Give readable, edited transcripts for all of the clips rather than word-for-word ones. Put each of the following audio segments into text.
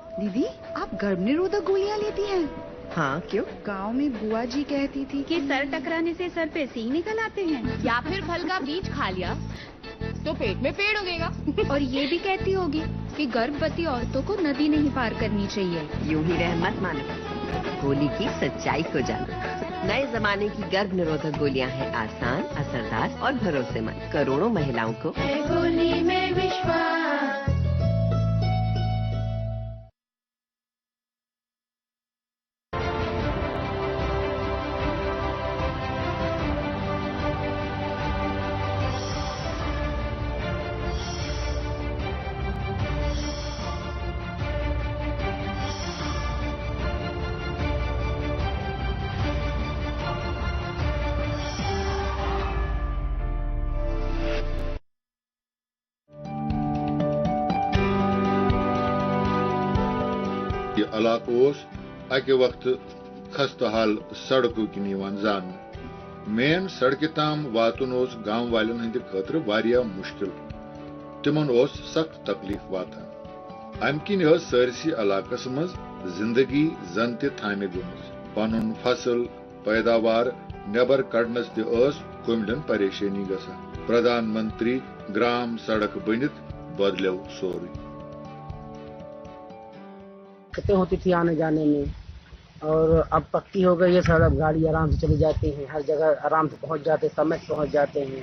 दीदी, आप गर्भ निरोधक गोलियां लेती हैं? हाँ, क्यों? गांव में बुआ जी कहती थी कि सर टकराने से सर पे सींग निकल आते हैं, या फिर फल का बीज खा लिया तो पेट में पेड़ उगेगा। और ये भी कहती होगी कि गर्भवती औरतों को नदी नहीं पार करनी चाहिए। यूं ही रह मत मानो, गोली की सच्चाई को जानो। नए जमाने की गर्भ निरोधक गोलियां हैं आसान, असरदार और भरोसेमंद। करोड़ों महिलाओं को गोली में विश्वास। इलाकों अके वक्त खस्ता हाल सड़कों की जान मेन सड़क ताम वातुन गांव वालन हंद खतर वारिया मुश्किल तिमन सख्त तकलीफ वातान अम किन सरसी इलाकस मज जिंदगी जन थामे गमज पन फसल पैदावार नबर कड़नस कुमलन परेशानी गसा प्रधानमंत्री ग्राम सड़क बनित बदलो सोरी दिक्कतें होती थी आने जाने में, और अब पक्की हो गई है सड़क, गाड़ी आराम से चली जाती है, हर जगह आराम से पहुंच जाते, समय से पहुंच जाते हैं।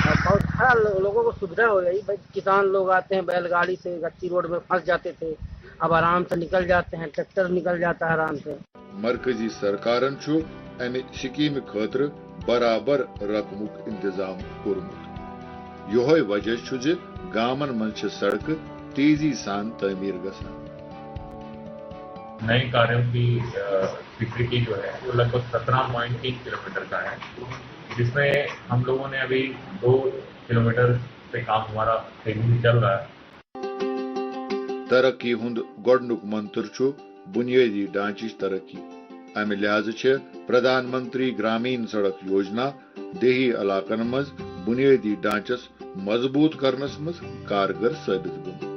और बहुत हर लोगों को सुविधा हो गई। भाई किसान लोग आते हैं बैलगाड़ी से, गच्ची रोड में फंस जाते थे, अब आराम से निकल जाते हैं, ट्रैक्टर निकल जाता है आराम से। मरकजी सरकारन अमे स्कीम खतर बराबर रकमुक इंतजाम कोरमुत। योहे वजह गामन मन सड़क तेजी सान तमीर गसान। नए कार्यों की स्वीकृति जो है वो लगभग 17.3 किलोमीटर का है, जिसमें हम लोगों ने अभी 2 किलोमीटर पे काम हमारा तेजी चल रहा है। तरक्की हुंद गोडनुक मंत्र बुनियादी ढांचीच तरक्की। अमे लिहाज प्रधानमंत्री ग्रामीण सड़क योजना देही इलाकन मज बुनियादी ढांचस मजबूत करनस मज कारगर साबित गई।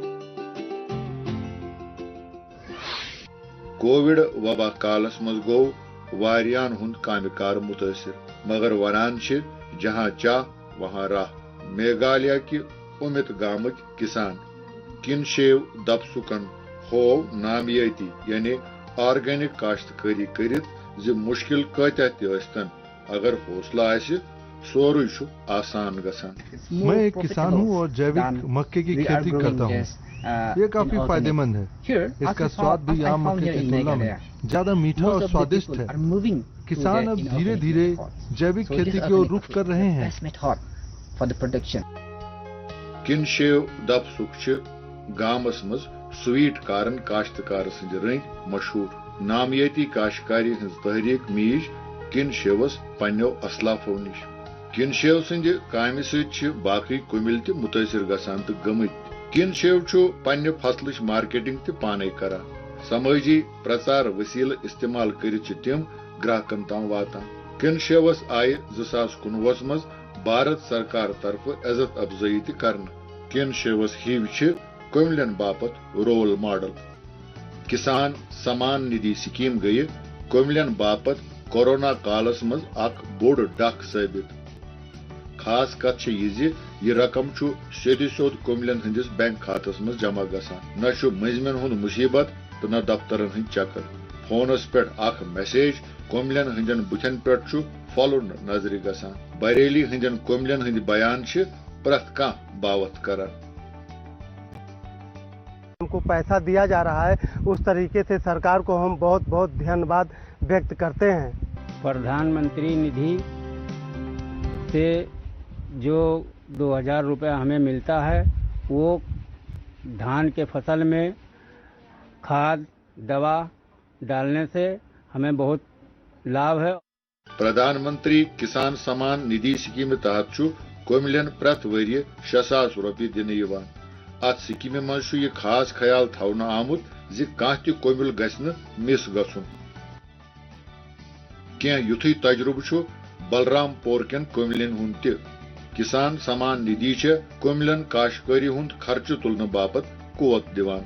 कोविड वबा कालस मज गो वारियान हुंद कामकार मुतासिर, मगर वनान जहां चाह वहां राह। मेघालय की उमित गामक किसान किनशेव दपसुकन हो नामियाती यानी ऑर्गेनिक काश्तकारी करित मुश्किल कत्या तन अगर हौसला आसि सोरुई आसान गसान। मैं एक किसान हूँ और जैविक मक्के की खेती करता हूँ। ये काफी फायदेमंद है। इसका स्वाद भी आम मक्के की तुलना में ज्यादा मीठा और स्वादिष्ट है। किसान अब धीरे धीरे जैविक खेती की ओर रुख कर रहे हैं। किनशेव दपसुक गामस मज स्वीट कारण काश्तकार सद रंग मशहूर। नामियाती काश्तकारी हज तहरीक मीज किनशेवस पन्नो असलाफो निश। किनशेव सद कामि सत्य बाकी कुमिल त मुतासिर गसान तो गमत। किनशेव पन्ने फसलच मार्केटिंग त पाने करा। समाजी प्रचार वसील इस्तेमाल कर तिम ग्राहकन तम वातान। किनशेवस आय 2019 मज भारत सरकार तरफ इज्जत अफजाई त करन। किनशेवस हिव कुमिलन बापत रोल मॉडल। किसान सम्मान निधि स्कीम गई कुमिलन बापत कोरोना कालस मज अख बोड़ डक साबित। खास कथ यह रकम सोद सोद कुमिलन हंदिस बैंक खातस मज जमा गसान। न मजमन हुंद मुसीबत तो न दफ्तरन हंद चक्कर। फोनस पे अख मैसेज कुमिलन हंदन बुथन पे फलुन नजर गसान। बरेली हंदन कुमिलन हंद बयान प्रत कह बावत करान। हमको पैसा दिया जा रहा है, उस तरीके से सरकार को हम बहुत बहुत धन्यवाद व्यक्त करते हैं। प्रधानमंत्री निधि से जो 2000 रुपये हमें मिलता है वो धान के फसल में खाद दवा डालने से हमें बहुत लाभ है। प्रधानमंत्री किसान सम्मान निधि स्कीम तहत कुमिलन प्रत वरिय 6,000 रुपये दिन। अत स्कीम मज यह खास ख्याल थवन आमुत कह कुमिल गि मिस गुन। कह युथ तजुर्बे बलराम पोर कन कुमिलन हुंद किसान सम्मान निधि कोमिलन काश्तकारी हुंद खर्च तुलने बापत कोत दिवान।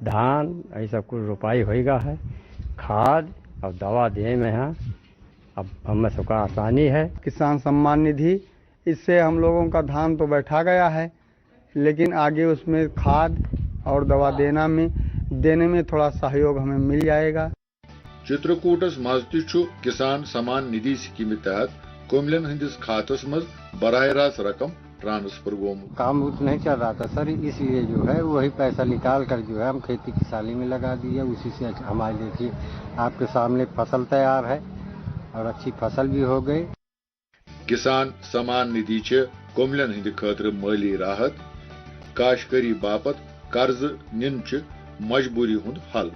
धान ये सब कुछ रोपाई होगा है, खाद और दवा देने में है, अब हमें सबका आसानी है। किसान सम्मान निधि, इससे हम लोगों का धान तो बैठा गया है, लेकिन आगे उसमें खाद और दवा देने में थोड़ा सहयोग हमें मिल जाएगा। चित्रकूटस मज किसान सम्मान निधि स्कीम तहत कोमिलन हंदिस खातस मज बराह रास्त रकम ट्रांसफर गोमु। काम नहीं चल रहा था सर, इसलिए जो है वही पैसा निकाल कर जो है हम खेती किसानी में लगा दिए। उसी से हमारे देखिए आपके सामने फसल तैयार है और अच्छी फसल भी हो गई। किसान सम्मान निधि कोमिलन हंद खतर माली राहत, काश्तकारी बापत कर्ज निन मजबूरी हुंद हल।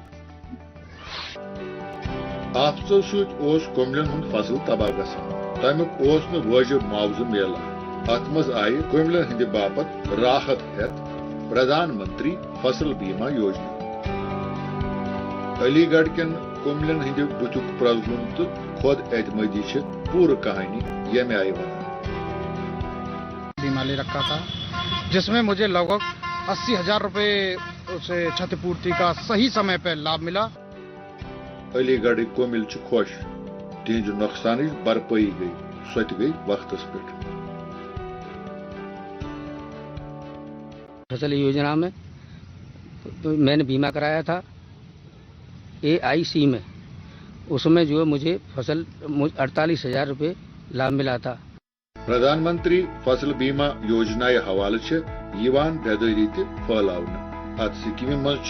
आफतो सूत कोमिलन हुंद फसल तबाह गसान, तमिक वाजिब मुआवजा मिला। अत मज आय कोमिलन हंद बापत राहत हेत प्रधानमंत्री फसल बीमा योजना। अलीगढ़ कन कोमिलन हंद बुथुक प्रजलुन तो खुद एतमदी पूरी कहानी यमे आई बना। बीमा ले रखा था जिसमें मुझे लगभग 80,000 रुपए से क्षतिपूर्ति का सही समय पर लाभ मिला। अलीगढ़ कोमिल खुश, तिहज नुकसान भरपाई गई, सत गई वक्तस पे। फसल योजना में तो मैंने बीमा कराया था AIC में, उसमें जो मुझे फसल 48,000 रुपये लाभ मिला था। प्रधानमंत्री फसल बीमा योजना हवाले बेदारी फैलावन। अत स्कीम मज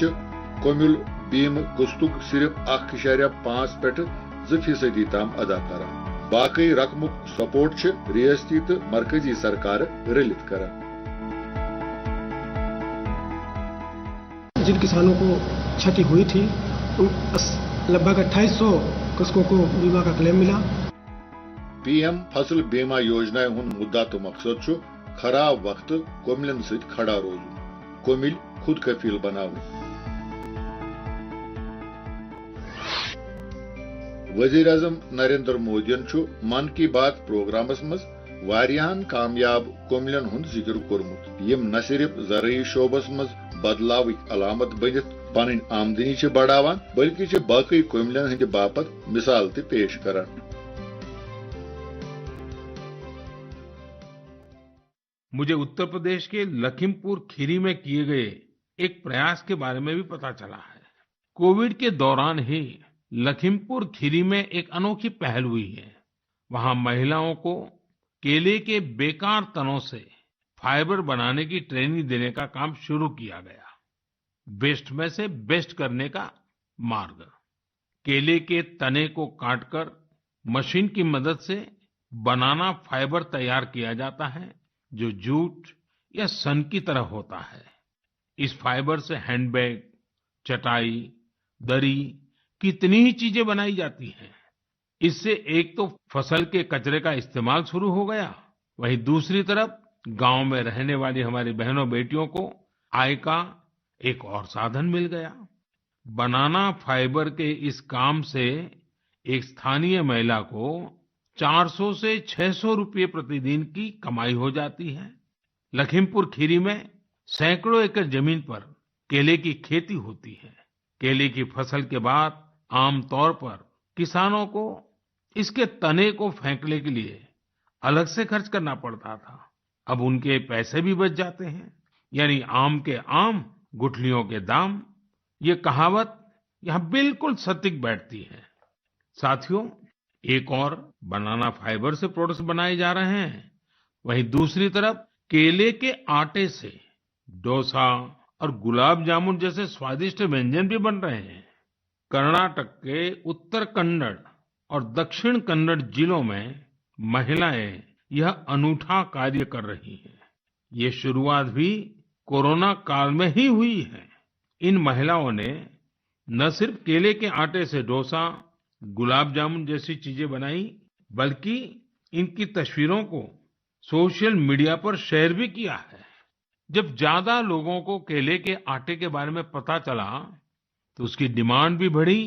कोमिल बीम कुस्तुक सिर्फ 1.5 पे 2% तम अदा कर। बाकी रकमुक सपोर्ट रियासती तो मरकजी सरकार रलित कर। जिन किसानों को क्षति हुई थी लगभग 2800 कृषकों को बीमा का क्लेम मिला। PM फसल बीमा योजना हुन मुद्दा तो मकसद खराब वक्त कोमिलन सत खड़ा रोजन, कोमिल खुद कफील बनाव। वजीर आजम नरेंद्र मोदियन मन की बात प्रोग्रामस मज वारियाहन कामयाब कोमिलन हुंद जिक्र कोरमुत, यम न सिर्फ ज़रई शोबस मज बदलाव अलामत बनित पन आमदनी बढ़ावान, बल्कि बाकी कोमिलन हंद बापत मिसाल ते पेश करान। मुझे उत्तर प्रदेश के लखीमपुर खीरी में किए गए एक प्रयास के बारे में भी पता चला है। कोविड के दौरान ही लखीमपुर खीरी में एक अनोखी पहल हुई है। वहां महिलाओं को केले के बेकार तनों से फाइबर बनाने की ट्रेनिंग देने का काम शुरू किया गया। वेस्ट में से बेस्ट करने का मार्ग। केले के तने को काटकर मशीन की मदद से बनाना फाइबर तैयार किया जाता है, जो जूट या सन की तरह होता है। इस फाइबर से हैंडबैग, चटाई, दरी, कितनी ही चीजें बनाई जाती हैं। इससे एक तो फसल के कचरे का इस्तेमाल शुरू हो गया, वहीं दूसरी तरफ गांव में रहने वाली हमारी बहनों बेटियों को आय का एक और साधन मिल गया। बनाना फाइबर के इस काम से एक स्थानीय महिला को 400 से 600 रुपये प्रतिदिन की कमाई हो जाती है। लखीमपुर खीरी में सैकड़ों एकड़ जमीन पर केले की खेती होती है। केले की फसल के बाद आमतौर पर किसानों को इसके तने को फेंकने के लिए अलग से खर्च करना पड़ता था। अब उनके पैसे भी बच जाते हैं, यानी आम के आम गुठलियों के दाम। ये कहावत यहाँ बिल्कुल सटीक बैठती है। साथियों, एक और बनाना फाइबर से प्रोडक्ट्स बनाए जा रहे हैं, वहीं दूसरी तरफ केले के आटे से डोसा और गुलाब जामुन जैसे स्वादिष्ट व्यंजन भी बन रहे हैं। कर्नाटक के उत्तर कन्नड़ और दक्षिण कन्नड़ जिलों में महिलाएं यह अनूठा कार्य कर रही हैं। ये शुरुआत भी कोरोना काल में ही हुई है। इन महिलाओं ने न सिर्फ केले के आटे से डोसा, गुलाब जामुन जैसी चीजें बनाई, बल्कि इनकी तस्वीरों को सोशल मीडिया पर शेयर भी किया है। जब ज्यादा लोगों को केले के आटे के बारे में पता चला तो उसकी डिमांड भी बढ़ी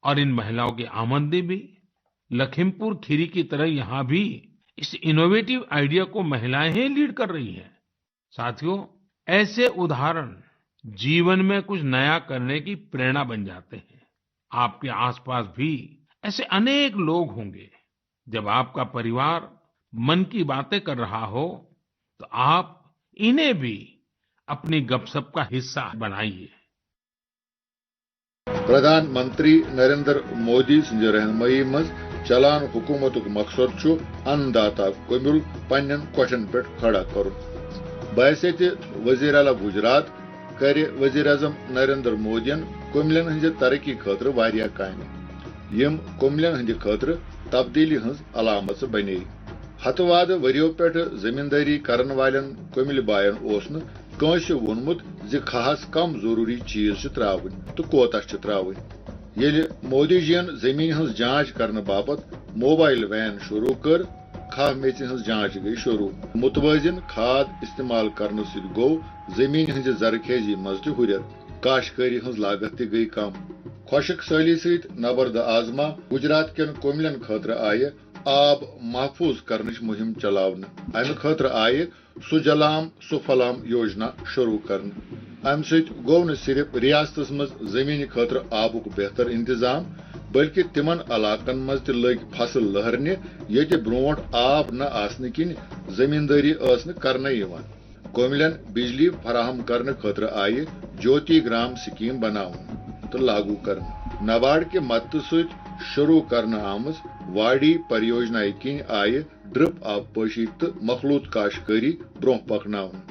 और इन महिलाओं की आमदनी भी। लखीमपुर खीरी की तरह यहाँ भी اس انوویٹو آئیڈیا کو महिलाएं ہی لیڈ کر رہی ہیں۔ ساتھیو، ایسے ادھارن جیون میں کچھ نیا کرنے کی پریرنا بن جاتے ہیں۔ آپ کے آس پاس بھی ایسے انیک لوگ ہوں گے۔ جب آپ کا پریوار من کی باتیں کر رہا ہو تو آپ انہیں بھی اپنی گپ سپ کا حصہ بنائیے۔ پردھان منتری نریندر مودی سٕنٛزِ رہنمائی منٛز چلان حکومتُک مقصد چھُ ان داتا کوٚمِل پننٮ۪ن کۄٹھٮ۪ن پٮ۪ٹھ کھڑا کرُن۔ بحثیت وزیر اعلیٰ گجرات کرِ وزیر اعظم نریندر مودین کوٚمِلٮ۪ن ہٕنٛزِ ترقی خٲطرٕ واریاہ کامہِ یِم کوٚمِلٮ۪ن ہٕنٛدِ خٲطرٕ تبدیلی ہٕنٛز علامژ بنے۔ ہتہٕ وادٕ ؤرۍیو پٮ۪ٹھٕ زمیٖندٲری کرن والٮ۪ن کوٚمِلۍ باین اوس نہٕ کٲنٛسہِ ووٚنمُت زِ کھہس کم ضروٗری چیٖز چھِ ترٛاوٕنۍ تہٕ کوتاہ چھِ ترٛاوٕنۍ۔ ییٚلہِ مودی جی ین زمیٖن ہٕنٛز جانچ کرنہٕ باپتھ موبائل وین شروع کٔر، کھاہ میژِ ہٕنٛز جانچ گٔیہِ شروع۔ متوازن کھاد استعمال کرنہٕ سۭتۍ گوٚو زمیٖن ہٕنٛزِ زرخیزی منٛز تہِ ہُرٮ۪ر، کاشتکٲری ہٕنٛز لاگت تہِ گٔیہِ کم۔ خۄشک سٲلی سۭتۍ نبرد آزما گجرات کٮ۪ن کوٚمِلٮ۪ن خٲطرٕ آیہِ آب محفوٗظ کرنٕچ مہم چلاونہٕ۔ امہِ خٲطرٕ آیہِ سُجلام سُفلام یوجنا شروع کرنہٕ۔ امہِ سۭتۍ گوٚو نہٕ صرف ریاستس منٛز زمیٖنہِ خٲطرٕ آبُک بہتر انتظام بلکہ تمن علاقن منٛز تہِ لٔگۍ فصل لہرنہِ ییٚتہِ برونٛٹھ آب نہ آسنہٕ کِنۍ زمیٖندٲری ٲس نہٕ کرنہٕ یِوان۔ کوٚمِلٮ۪ن بجلی فراہم کرنہٕ خٲطرٕ آیہِ جیوتی گرام سکیٖم بناونہٕ تہٕ لاگو کرنہٕ۔ نباڑ کہِ مدتہٕ سۭتۍ شروع کرنہٕ آمٕژ واڑی پریوجنایہِ کِنۍ آیہِ ڈرپ آبپاشی تہٕ مخلوط کاشتکٲری برونٛہہ پکناونہٕ۔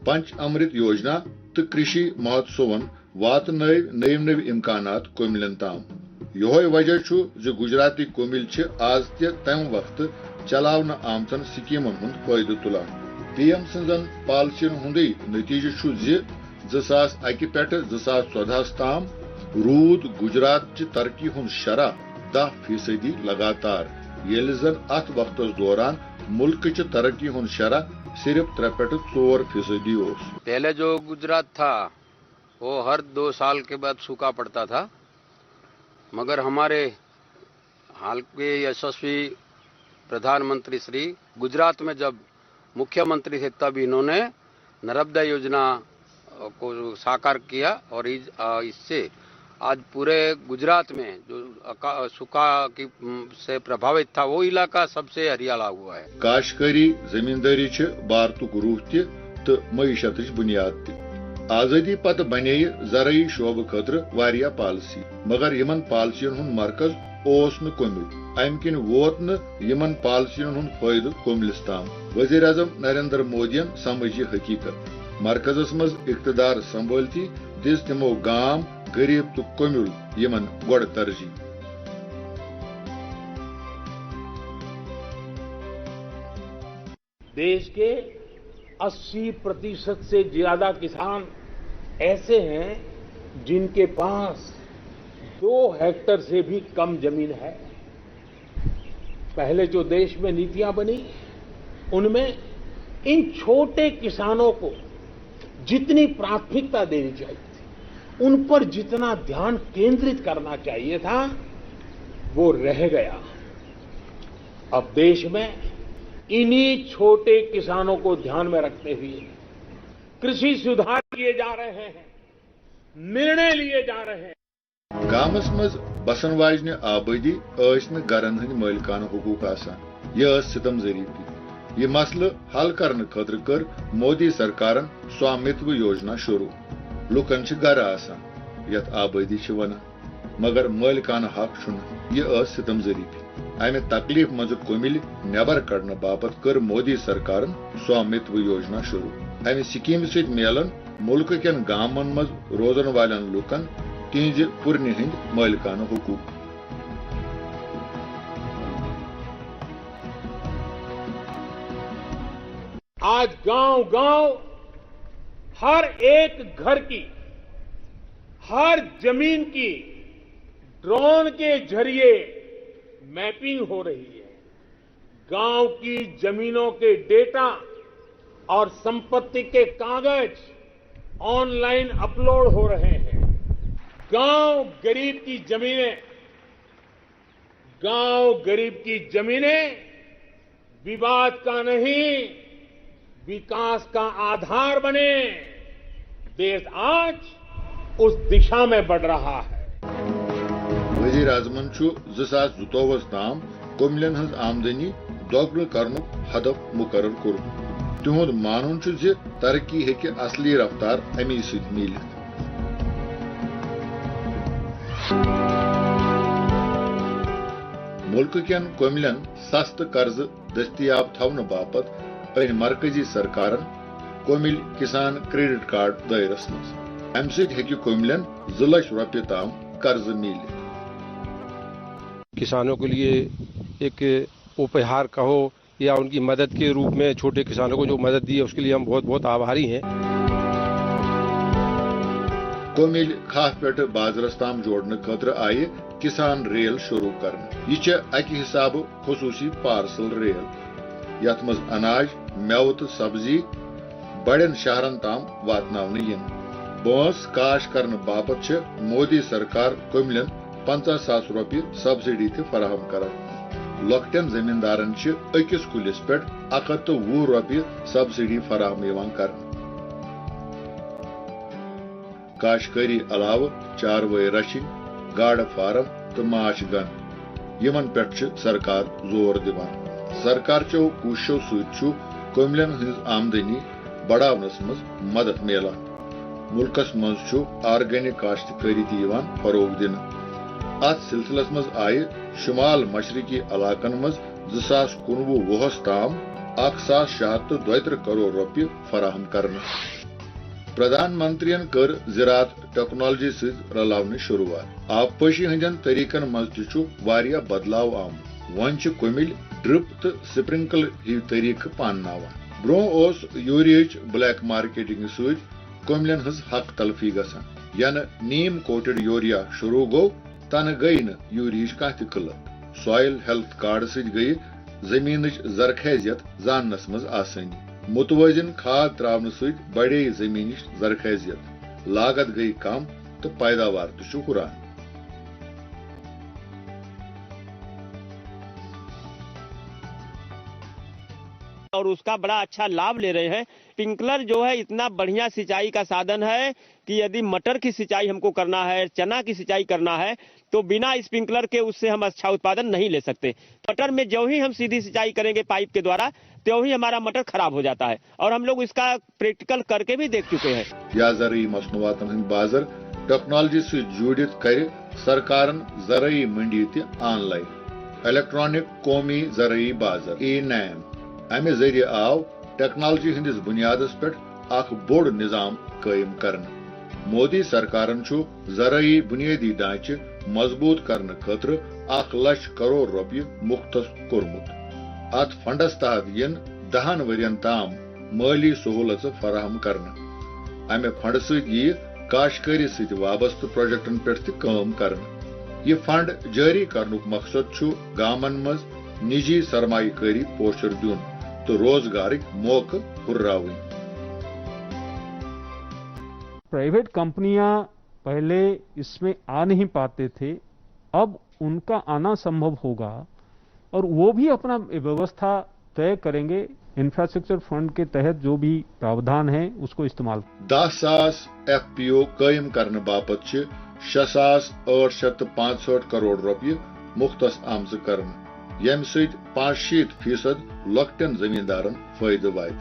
پنچ امرت یوجنا تہٕ کرشی مہوتسوون واتنٲوۍ نٔوۍ نٔوۍ امکانات کوٚمِلٮ۪ن تام۔ یہوے وجہ چھُ زِ گجراتی کوٚمِلۍ چھِ آز تہِ تمہِ وقتہٕ چلاونہٕ آمژن سکیٖمن ہُنٛد فٲیدٕ تُلان۔ پی ایم سٕنٛزن پالسین ہُنٛدُے نتیجہٕ چھُ زِ 2001 پٮ۪ٹھٕ 2014 تام روٗد گجرات چہِ ترقی ہُنٛد شرح 10% لگاتار، ییٚلہِ زن اتھ وقتس دوران ملکٕچہِ ترقی ہُنٛد شرح صرف 3 پٮ۪ٹھٕ 4% اوس۔ پہلے جو گجرات تھا وہ ہر 2 سال کے بعد سوکھا پڑتا تھا، مگر ہمارے حال کے یشسوی پردھان منتری شری گجرات میں جب مکھیہ منتری تھے تب انہوں نے نرمدا یوجنا کو ساکار کیا اور اس سے آج پورے گجرات میں جو سوکھا سے پربھاوت تھا وہ علاقہ سب سے ہریالا ہوا ہے۔ کاشتکاری زمینداری چھِ بھارتُک روح تہِ تہٕ معیشتٕچ بُنیاد تہِ۔ آزادی پتہٕ بنییہِ زرعی شعبہٕ خٲطرٕ واریاہ پالسی، مگر یمن پالسین ہُنٛد مرکز اوس نہٕ کوٚمِل۔ امہِ کِنۍ ووت نہٕ یمن پالسین ہُنٛد فٲیدٕ کوٚمِلِس تام۔ وزیر اعظم نریندر مودین سمجھ یہِ حقیقت۔ مرکزس منٛز اقتدار سنبھٲلتھی دِژ تِمو گام، غریب تہٕ کوٚمِل یمن گۄڈٕ ترجیح۔ دیش کے 80% سے زیادہ کسان ایسے ہیں جن کے پاس 2 ہیکٹر سے بھی کم زمین ہے۔ پہلے جو دیش میں نیتیاں بنی ان میں ان چھوٹے کسانوں کو جتنی پراتھمکتا دینی چاہیے تھی، ان پر جتنا دھیان کیندرت کرنا چاہیے تھا وہ رہ گیا۔ اب دیش میں انہی چھوٹے کسانوں کو دھیان میں رکھتے ہوئے کرشی سدھار کیے جا رہے ہیں، نرنے لیے جا رہے ہیں۔ گامس مز بسن واجنہِ آبادی ٲسۍ نہٕ گرن ہٕنٛدۍ مٲلکانہٕ حقوٗق آسان، یہِ ٲس ستم ظریفی۔ یہ مسلہٕ حل کرنہٕ خٲطرٕ کٔر مودی سرکارن سوامتو یوجنا شروع۔ لُکن چھِ گرٕ آسان یتھ آبادی چھِ ونان، مگر مٲلکانہٕ حق چھُنہٕ، یہِ ٲس ستم ظریفی۔ امہِ تکلیف منٛزٕ کوٚمِلۍ نٮ۪بر کڑنہٕ باپتھ کٔر مودی سرکارن سوامتو یوجنا شروع۔ امہِ سکیٖمہِ سۭتۍ میلن مُلکہٕ کٮ۪ن گامن منٛز روزن والٮ۪ن لُکن تِہنٛزِ پُرنہِ ہٕنٛدۍ مٲلکانہٕ حقوٗق۔ آج گاؤں گاؤں ہر ایک گھر کی، ہر زمین کی ڈرون کے ذریعے میپنگ ہو رہی ہے۔ گاؤں کی زمینوں کے ڈیٹا اور سمپتی کے کاغذ آن لائن اپلوڈ ہو رہے ہیں۔ گاؤں غریب کی زمینیں विवाद का नहीं, विकास का आधार बने, देश आज उस दिशा में बढ़ रहा है। वजीर आजमन 2012 ताम कोमिलन हज आमदनी दोगुन करनुक हदफ मुकर्रर कोर्मुत। तिहुंद मानुन ज तरक्की हेकि असली रफ्तार अमी सत मिलित। मुल्क केन कोमिलन सस्त कर्ज दस्तियाब थवन बापत अन मरकजी सरकारन कोमिल किसान क्रेडिट कार्ड दायरस मज। अम सत हेकि कोमिलन 2 लाख रुपये ताम कर्ज मिलित। किसानों के लिए एक उपहार कहो या उनकी मदद के रूप में छोटे किसानों को जो मदद दी है उसके लिए हम बहुत बहुत आभारी हैं। कोमिल खाह पे बाजरस ताम जोड़ने खतर आये किसान रेल शुरू करने। यह अकि हिसाब खसूसी पार्सल रेल यथ मज अनाज मेव तो सब्जी बड़न शहरन ताम वातनावने यन। बांस काश करने बापत मोदी सरकार कोमिलन 50,000 रुपये सब्सिडी ते फराहम करान। लॉकटेन जमींदारन अकिस कुलिस पे 120 रुपये सब्सिडी फराहम कर। काश्तकारी अलाव चारवाई रचिन, गाड़ फार्म तो माछ गन यमन पे सरकार जोर दिवान। सरकार चो कोशिशों सु कोमिलन हज आमदनी बढ़ावनस मज मदद मिलान। मुल्कस मज ऑर्गेनिक काश्तकारी दिवान फरोग दिन। अत सिलसिलस मज आये शुमाल मशरकी इलाकन मज 2019-20 ताम 1,672 करोड़ रुपये फराहम करने। प्रधानमंत्रियन कर ज़राअत टेक्नोलॉजी से रलावने शुरुआत। आबपशी हंदन तरीकन मज तु वारिया बदलाव आमुत। वन कोमिल ड्रिप तो स्प्रिंकल हिव तरीक पानावान। ब्रो ओस यूरियच ब्लैक मार्केटिंग सत कोमिलन हज हक तलफी गसान। यन नीम कोटेड यूरिया शुरू गो तन गई न यूरियच कह किल्लत। सॉइल हेल्थ कार्ड सत गई जमीन जरखेजियत जानस मज आसानी। मुतवजन खाद त्रावन सत बढ़े जमीन जरखेजियत। लागत गई कम तो पैदावार तो हुरान। और उसका बड़ा अच्छा लाभ ले रहे हैं। स्प्रिंकलर जो है इतना बढ़िया सिंचाई का साधन है कि यदि मटर की सिंचाई हमको करना है, चना की सिंचाई करना है तो बिना स्प्रिंकलर के उससे हम अच्छा उत्पादन नहीं ले सकते। मटर में जो ही हम सीधी सिंचाई करेंगे पाइप के द्वारा तो ही हमारा मटर खराब हो जाता है और हम लोग इसका प्रैक्टिकल करके भी देख चुके हैं। या ज़रई मसनूआतन हंद बाजार टेक्नोलॉजी से जुड़ित कर सरकारन ज़रई मंडी ते ऑनलाइन इलेक्ट्रॉनिक कौमी ज़रई बाजार ई-नैम अमे जरिए आव टेक्नोलॉजी हंदिस बुनियादस पे अख बोड़ निजाम कायम करने। मोदी सरकारन ज़रई बुनियादी ढांचे मजबूत करने खतर 1 लाख करोड़ रुपये मुख्तस कोर्मुत। अत फंडस तहत यन 10 वरियन ताम माली सहूलत फराहम करने। अमे फंड सत यी काश्तकारी सत वाबस्त प्रोजेक्टन पे काम करने। यह फंड जारी करनुक मकसद गामन मज निजी सरमाकारी पोशर दुन तो रोजगार मौके हुर्रावन। प्राइवेट कंपनियां पहले इसमें आ नहीं पाते थे, अब उनका आना संभव होगा और वो भी अपना व्यवस्था तय करेंगे। इंफ्रास्ट्रक्चर फंड के तहत जो भी प्रावधान है उसको इस्तेमाल। 10,000 FPO कायम करने बापत 6,865 करोड़ रुपये मुख्तस आमज करने, यम सत 65% लॉकटेन जमींदारन फायदे वात।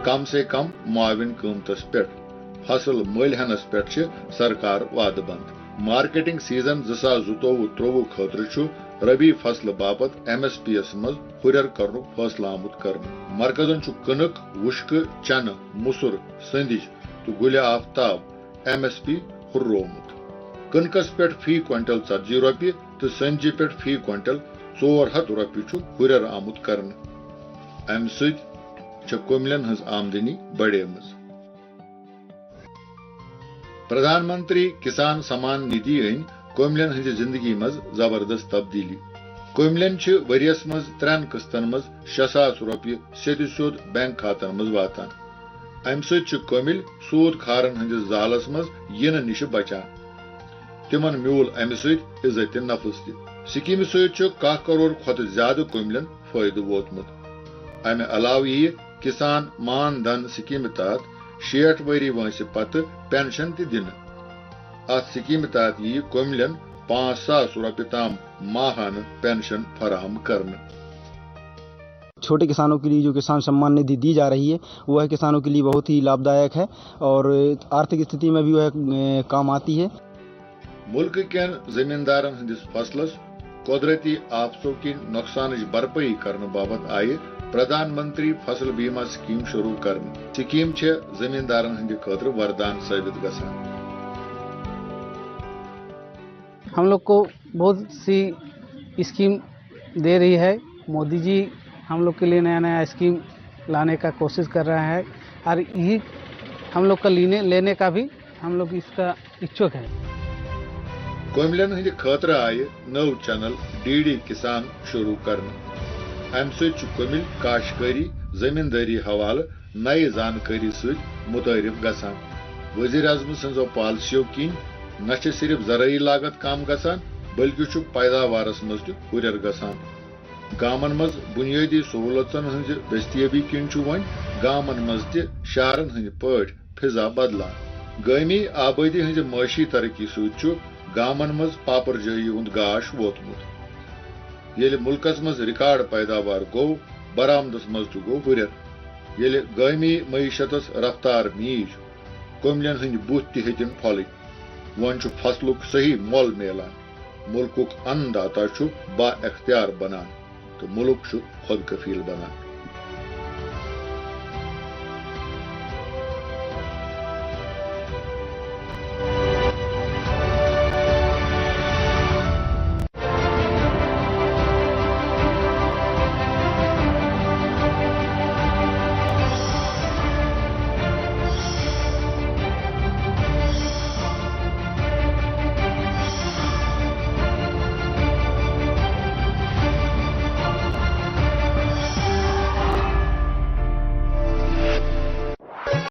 कम से कम मुआविन कीमतस पे फसल मल हेनस पे सरकार वाद बंद। मार्केटिंग सीजन 2022-23 खतर रबी फसल बापत MSPs मज हुरर कर फैसला आमुत कर। मरकजन कनक, वुश्क, चन, मुसुर, संदिज तो गुल आफ्ताब MSP हुर्रोमुत। कनकस पे फी क्विंटल 40 रुपये तो संजि पे फी क्विंटल 400 रुपये हुरर आमुत कर। अम कोमिलन हज आमदनी बढ़ेमज। प्रधानमंत्री किसान सम्मान निधि अन कोमिलन हज जिंदगी मज जबरदस्त तब्दीली। कोमिलन वरियस मज 3 किस्तन मज 6,000 रुपये सेद सोद बैंक खातन मज वातान। अम कोमिल सूद खारन हंदिस जालस मज यन निश बचान। तिमन म्यूल अम इज्जत नफ्स। स्कीम सत 1 करोड़ खुद ज्यादा कुमिलन फायदे वोतमुत। अमे अलाव यी किसान मान धन स्कीम तहत 60 वरी वंसे पत पेंशन ति दिन। अत स्कीम तहत यी कुमिलन 5,000 रुपये तम माहाना पेंशन फराहम करने। छोटे किसानों के लिए जो किसान सम्मान निधि दी जा रही है वह किसानों के लिए बहुत ही लाभदायक है और आर्थिक स्थिति में भी वह काम आती है। मुल्क के जमींदारन हंदिस फसलस कुदरती आफतों की नुकसान भरपाई करने बाबत आये प्रधानमंत्री फसल बीमा स्कीम शुरू करने। स्कीम जमींदारन हंदि खतर वरदान साबित गसान। हम लोग को बहुत सी स्कीम दे रही है। मोदी जी हम लोग के लिए नया नया स्कीम लाने का कोशिश कर रहा है और यही हम लोग का लेने का भी हम लोग इसका इच्छुक है। कुमिलन हंदि खतर आये नव चैनल DD किसान शुरू करने। अम समिल काश्तकारी जमींदारी हवाले नई जानकारी सत मुतारिफ गसान। वजीर आजम सजो पॉलिसियों किन न सिर्फ ज़राई लागत कम गसान बल्कि पैदावारस मज हुर गसान। गामन मज बुनियादी सहूलतन हज दस्तियाबी किन वन गामन मज त शहरन हंद पट फिजा बदलान। गामी आबादी हंज माशी तरक्की सत गामन मज पापर जाई हुंद गाश वोतमुत। येले मुल्कस मज रिकॉर्ड पैदावार गो बरामदस मज गो हुर। येले गामी मईशतस रफ्तार मीज कुमिलन हंद बुथ त हेतिन फल। वन फसलुक सही मोल मिलान। मुल्कुक अन्नदाता बा अख्तियार बनान तो मुल्क खुद कफील बनान।